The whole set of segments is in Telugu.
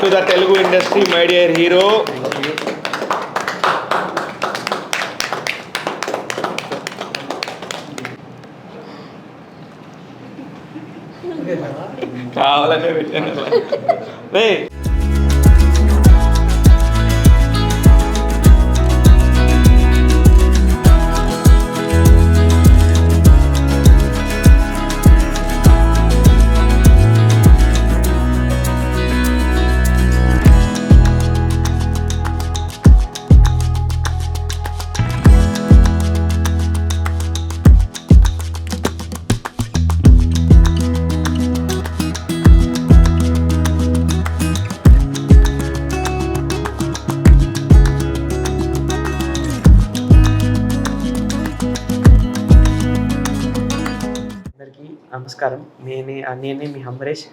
to the Telugu industry, my dear hero. కావాలనే పెట్టాను. నమస్కారం. నేనే మీ అంబరీష్.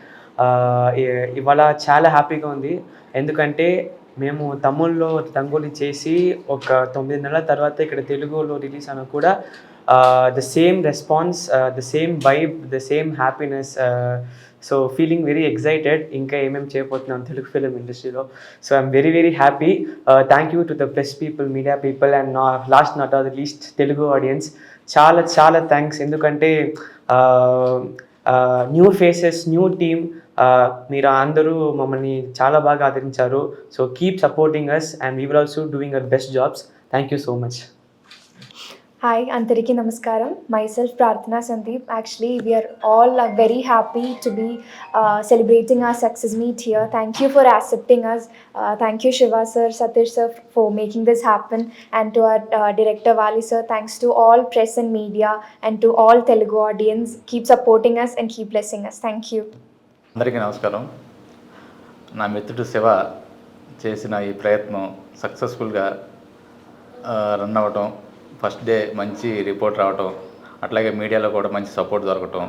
ఇవాళ చాలా హ్యాపీగా ఉంది. ఎందుకంటే మేము తమిళ్లో రంగోలి చేసి ఒక 9 నెలల తర్వాత ఇక్కడ తెలుగులో రిలీజ్ అయినా కూడా the same response, the same vibe, the same happiness. So feeling very excited ఇంకా ఏమేమి చేయబోతున్నాం తెలుగు ఫిలిం ఇండస్ట్రీలో. So I'm very very happy. Thank you to the press people, media people and last not the least Telugu audience. చాలా చాలా థ్యాంక్స్. ఎందుకంటే న్యూ ఫేసెస్, న్యూ టీమ్, మీరు అందరూ మమ్మల్ని చాలా బాగా ఆదరించారు. So keep supporting us and we will also doing our best jobs. Thank you so much. Hi, Antariki Namaskaram. Myself, Prarthana Sandeep. Actually, we are all very happy to be celebrating our success meet here. Thank you for accepting us. Thank you, Shiva sir, Satish sir, for making this happen. And to our director, Vali sir, thanks to all press and media and to all Telugu audience. Keep supporting us and keep blessing us. Thank you. అందరికీ నమస్కారం. నా మిత్రుడు శివ చేసిన ఈ ప్రయత్నం సక్సెస్ఫుల్గా రన్ అవ్వటం, ఫస్ట్ డే మంచి రిపోర్ట్ రావటం, అట్లాగే మీడియాలో కూడా మంచి సపోర్ట్ దొరకటం,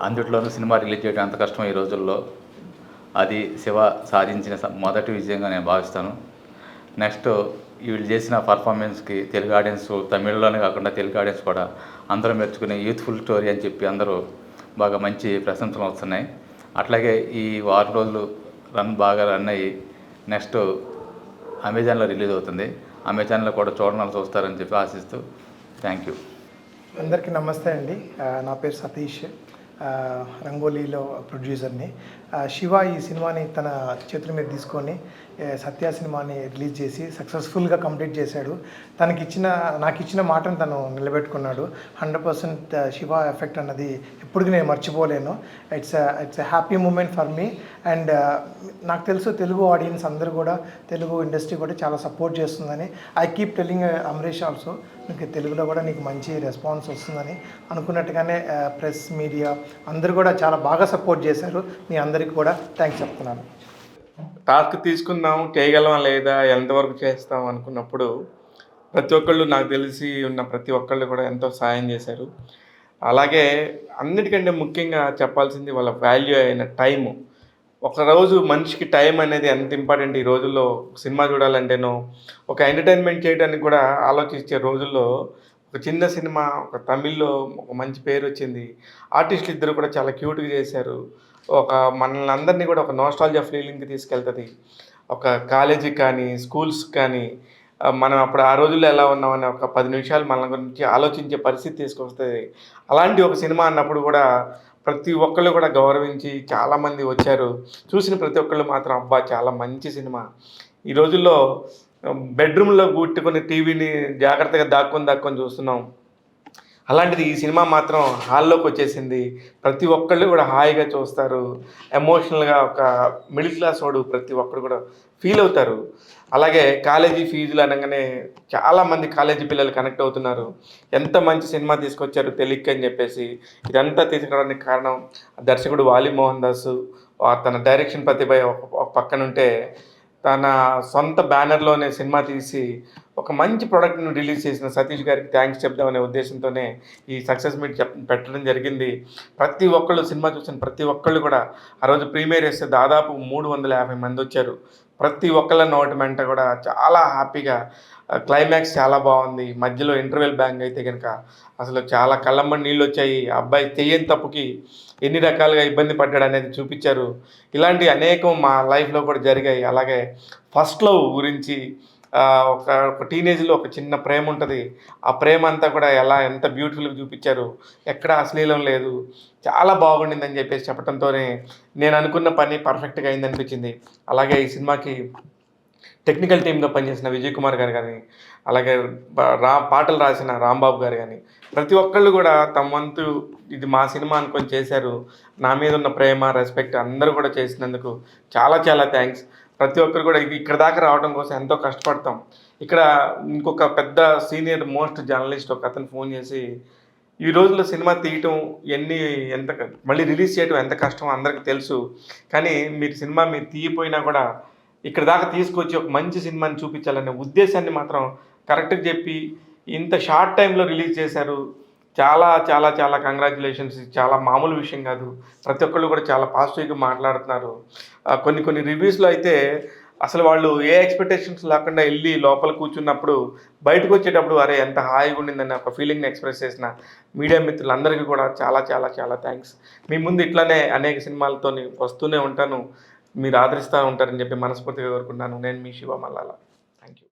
అందుట్లోనూ సినిమా రిలీజ్ చేయడం అంత కష్టం ఈ రోజుల్లో, అది శివ సాధించిన మొదటి విజయంగా నేను భావిస్తాను. నెక్స్ట్ వీళ్ళు చేసిన పర్ఫార్మెన్స్కి తెలుగు ఆడియన్స్, తమిళ్లోనే కాకుండా తెలుగు ఆడియన్స్ కూడా అందరూ మెచ్చుకునే యూత్ఫుల్ స్టోరీ అని చెప్పి అందరూ బాగా మంచి ప్రశంసలు వస్తున్నాయి. అట్లాగే ఈ 6 రోజులు బాగా రన్ అయ్యి నెక్స్ట్ అమెజాన్లో రిలీజ్ అవుతుంది. అమెజాన్లో కూడా చూస్తారని చెప్పి ఆశిస్తూ థ్యాంక్ యూ. అందరికీ నమస్తే అండి. నా పేరు సతీష్, రంగోలీలో ప్రొడ్యూసర్ని. శివ ఈ సినిమాని తన చేతుల మీద తీసుకొని సత్య సినిమాని రిలీజ్ చేసి సక్సెస్ఫుల్గా కంప్లీట్ చేశాడు. నాకు ఇచ్చిన మాటను తను నిలబెట్టుకున్నాడు. 100% శివ ఎఫెక్ట్ అన్నది ఎప్పటికీ నేను మర్చిపోలేను. It's a happy moment for me. And నాకు తెలుసు తెలుగు ఆడియన్స్ అందరూ కూడా, తెలుగు ఇండస్ట్రీ కూడా చాలా సపోర్ట్ చేస్తుందని. I keep telling Amrish also, నీకు తెలుగులో కూడా నీకు మంచి రెస్పాన్స్ వస్తుందని. అనుకున్నట్టుగానే ప్రెస్, మీడియా అందరూ కూడా చాలా బాగా సపోర్ట్ చేశారు. మీ అందరికీ కూడా థ్యాంక్స్ చెప్తున్నాను. టాస్క్ తీసుకుందాం, చేయగలమా లేదా, ఎంతవరకు చేస్తాం అనుకున్నప్పుడు ప్రతి ఒక్కళ్ళు, నాకు తెలిసి ఉన్న ప్రతి ఒక్కళ్ళు కూడా ఎంతో సాయం చేశారు. అలాగే అన్నిటికంటే ముఖ్యంగా చెప్పాల్సింది వాళ్ళ వాల్యూ అయిన టైము. ఒకరోజు మనిషికి టైం అనేది ఎంత ఇంపార్టెంట్ ఈ రోజుల్లో. సినిమా చూడాలంటేనో ఒక ఎంటర్టైన్మెంట్ చేయడానికి కూడా ఆలోచించే రోజుల్లో ఒక చిన్న సినిమా, ఒక తమిళ్లో ఒక మంచి పేరు వచ్చింది. ఆర్టిస్టులు ఇద్దరు కూడా చాలా క్యూట్గా చేశారు. ఒక మనల్ని అందరినీ కూడా ఒక నోస్టాల్జియా ఫీలింగ్కి తీసుకెళ్తుంది. ఒక కాలేజీకి కానీ, స్కూల్స్కి కానీ, మనం అప్పుడు ఆ రోజుల్లో ఎలా ఉన్నామని ఒక 10 నిమిషాలు మన గురించి ఆలోచించే పరిస్థితి తీసుకొస్తుంది. అలాంటి ఒక సినిమా అన్నప్పుడు కూడా ప్రతి ఒక్కళ్ళు కూడా గౌరవించి చాలామంది వచ్చారు. చూసిన ప్రతి ఒక్కళ్ళు మాత్రం అబ్బా చాలా మంచి సినిమా. ఈ రోజుల్లో బెడ్రూమ్లో కూట్టుకుని టీవీని జాగ్రత్తగా దాక్కొని చూస్తున్నాం. అలాంటిది ఈ సినిమా మాత్రం హాల్లోకి వచ్చేసింది. ప్రతి ఒక్కళ్ళు కూడా హాయిగా చూస్తారు. ఎమోషనల్గా ఒక మిడిల్ క్లాస్ వాడు ప్రతి ఒక్కరు కూడా ఫీల్ అవుతారు. అలాగే కాలేజీ ఫీజులు అనగానే చాలామంది కాలేజీ పిల్లలు కనెక్ట్ అవుతున్నారు. ఎంత మంచి సినిమా తీసుకొచ్చారు తెలియక అని చెప్పేసి. ఇదంతా తీసుకురావడానికి కారణం దర్శకుడు వాలి మోహన్ దాస్. తన డైరెక్షన్ ప్రతిభ ఒక పక్కనుంటే, తన సొంత బ్యానర్లోనే సినిమా తీసి ఒక మంచి ప్రోడక్ట్ను రిలీజ్ చేసిన సతీష్ గారికి థ్యాంక్స్ చెప్దామనే ఉద్దేశంతోనే ఈ సక్సెస్ మీట్ పెట్టడం జరిగింది. ప్రతి ఒక్కళ్ళు సినిమా చూసిన ప్రతి ఒక్కళ్ళు కూడా ఆ రోజు ప్రీమియర్ చేస్తే దాదాపు 350 మంది వచ్చారు. ప్రతి ఒక్కళ్ళ నోటి వెంట కూడా చాలా హ్యాపీగా క్లైమాక్స్ చాలా బాగుంది. మధ్యలో ఇంటర్వెల్ బ్యాంగ్ అయితే కనుక అసలు చాలా కళ్ళమ్మట నీళ్ళు వచ్చాయి. ఆ అబ్బాయి చెయ్యని తప్పుకి ఎన్ని రకాలుగా ఇబ్బంది పడ్డాడు అనేది చూపించారు. ఇలాంటి అనేకం మా లైఫ్లో కూడా జరిగాయి. అలాగే ఫస్ట్ లవ్ గురించి ఒక టీనేజ్లో ఒక చిన్న ప్రేమ ఉంటుంది. ఆ ప్రేమ అంతా కూడా ఎంత బ్యూటిఫుల్గా చూపించారు. ఎక్కడ అశ్లీలం లేదు. చాలా బాగుండిందని చెప్పేసి చెప్పడంతోనే నేను అనుకున్న పని పర్ఫెక్ట్గా అయిందనిపించింది. అలాగే ఈ సినిమాకి టెక్నికల్ టీమ్గా పనిచేసిన విజయ్ కుమార్ గారు కానీ, అలాగే పాటలు రాసిన రాంబాబు గారు కానీ, ప్రతి ఒక్కళ్ళు కూడా తమ వంతు ఇది మా సినిమా అనుకొని చేశారు. నా మీద ఉన్న ప్రేమ, రెస్పెక్ట్ అందరూ కూడా చేసినందుకు చాలా చాలా థ్యాంక్స్. ప్రతి ఒక్కరు కూడా ఇక్కడ దాకా రావడం కోసం ఎంతో కష్టపడతాం. ఇక్కడ ఇంకొక పెద్ద సీనియర్ మోస్ట్ జర్నలిస్ట్ ఒక అతను ఫోన్ చేసి, ఈ రోజుల్లో సినిమా తీయటం మళ్ళీ రిలీజ్ చేయడం ఎంత కష్టమో అందరికీ తెలుసు. కానీ మీరు తీయపోయినా కూడా ఇక్కడ దాకా తీసుకొచ్చి ఒక మంచి సినిమాని చూపించాలనే ఉద్దేశాన్ని మాత్రం కరెక్ట్గా చెప్పి ఇంత షార్ట్ టైంలో రిలీజ్ చేశారు. చాలా చాలా చాలా కంగ్రాచ్యులేషన్స్. చాలా మామూలు విషయం కాదు. ప్రతి ఒక్కళ్ళు కూడా చాలా పాజిటివ్గా మాట్లాడుతున్నారు. కొన్ని రివ్యూస్లో అయితే అసలు వాళ్ళు ఏ ఎక్స్పెక్టేషన్స్ లేకుండా వెళ్ళి లోపల కూర్చున్నప్పుడు బయటకు వచ్చేటప్పుడు అరే ఎంత హాయిగా ఉండిందని ఒక ఫీలింగ్ని ఎక్స్ప్రెస్ చేసిన మీడియా మిత్రులందరికీ కూడా చాలా చాలా చాలా థ్యాంక్స్. మీ ముందు ఇట్లానే అనేక సినిమాలతో వస్తూనే ఉంటాను. మీరు ఆదరిస్తూ ఉంటారని చెప్పి మనస్ఫూర్తిగా కోరుకుంటున్నాను. నేను మీ శివ మల్లాల. Thank you.